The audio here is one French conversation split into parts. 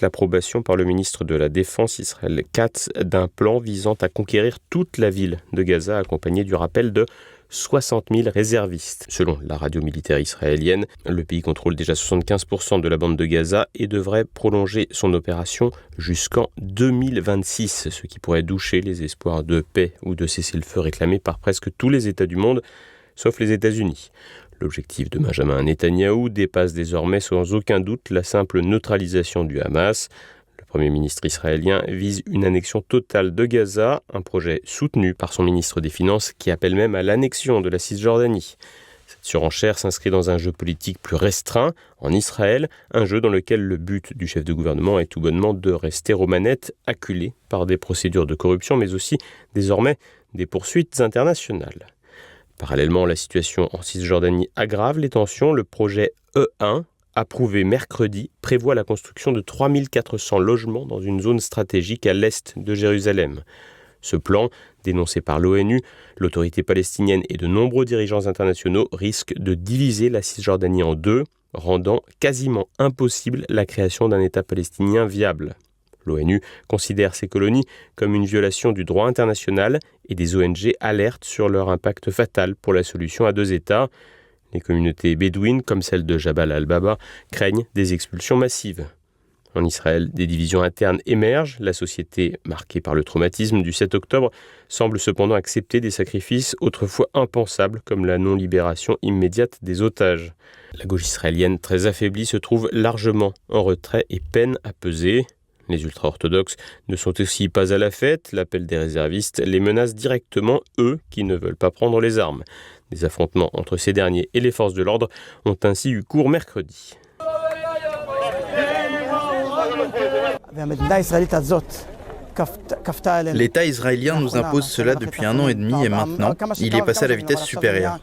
l'approbation par le ministre de la Défense Israël Katz d'un plan visant à conquérir toute la ville de Gaza, accompagné du rappel de 60 000 réservistes. Selon la radio militaire israélienne, le pays contrôle déjà 75% de la bande de Gaza et devrait prolonger son opération jusqu'en 2026, ce qui pourrait doucher les espoirs de paix ou de cessez-le-feu réclamés par presque tous les États du monde, sauf les États-Unis. L'objectif de Benjamin Netanyahou dépasse désormais sans aucun doute la simple neutralisation du Hamas. Le Premier ministre israélien vise une annexion totale de Gaza, un projet soutenu par son ministre des Finances qui appelle même à l'annexion de la Cisjordanie. Cette surenchère s'inscrit dans un jeu politique plus restreint en Israël, un jeu dans lequel le but du chef de gouvernement est tout bonnement de rester aux manettes, acculé par des procédures de corruption, mais aussi désormais des poursuites internationales. Parallèlement, la situation en Cisjordanie aggrave les tensions. Le projet E1, approuvé mercredi, prévoit la construction de 3400 logements dans une zone stratégique à l'est de Jérusalem. Ce plan, dénoncé par l'ONU, l'autorité palestinienne et de nombreux dirigeants internationaux, risque de diviser la Cisjordanie en deux, rendant quasiment impossible la création d'un État palestinien viable. L'ONU considère ces colonies comme une violation du droit international et des ONG alertent sur leur impact fatal pour la solution à deux États. Les communautés bédouines, comme celle de Jabal al-Baba, craignent des expulsions massives. En Israël, des divisions internes émergent. La société, marquée par le traumatisme du 7 octobre, semble cependant accepter des sacrifices autrefois impensables, comme la non-libération immédiate des otages. La gauche israélienne, très affaiblie, se trouve largement en retrait et peine à peser. Les ultra-orthodoxes ne sont aussi pas à la fête. L'appel des réservistes les menace directement, eux qui ne veulent pas prendre les armes. Des affrontements entre ces derniers et les forces de l'ordre ont ainsi eu cours mercredi. L'État israélien nous impose cela depuis 1 an et demi et maintenant, il est passé à la vitesse supérieure.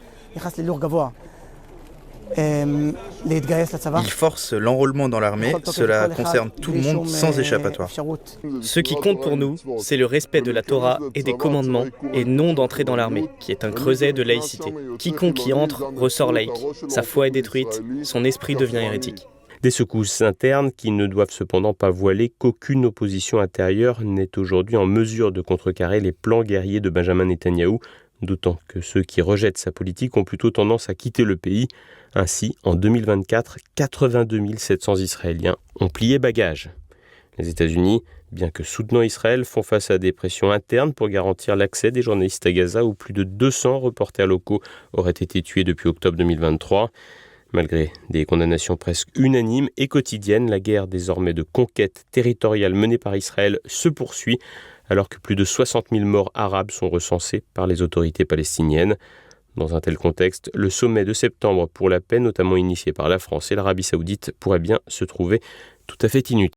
Il force l'enrôlement dans l'armée, cela concerne tout le monde sans échappatoire. Ce qui compte pour nous, c'est le respect de la Torah et des commandements et non d'entrer dans l'armée, qui est un creuset de laïcité. Quiconque y entre ressort laïque. Sa foi est détruite, son esprit devient hérétique. Des secousses internes qui ne doivent cependant pas voiler qu'aucune opposition intérieure n'est aujourd'hui en mesure de contrecarrer les plans guerriers de Benjamin Netanyahou, d'autant que ceux qui rejettent sa politique ont plutôt tendance à quitter le pays. Ainsi, en 2024, 82 700 Israéliens ont plié bagage. Les États-Unis, bien que soutenant Israël, font face à des pressions internes pour garantir l'accès des journalistes à Gaza où plus de 200 reporters locaux auraient été tués depuis octobre 2023. Malgré des condamnations presque unanimes et quotidiennes, la guerre désormais de conquête territoriale menée par Israël se poursuit, alors que plus de 60 000 morts arabes sont recensés par les autorités palestiniennes. Dans un tel contexte, le sommet de septembre pour la paix, notamment initié par la France et l'Arabie saoudite, pourrait bien se trouver tout à fait inutile.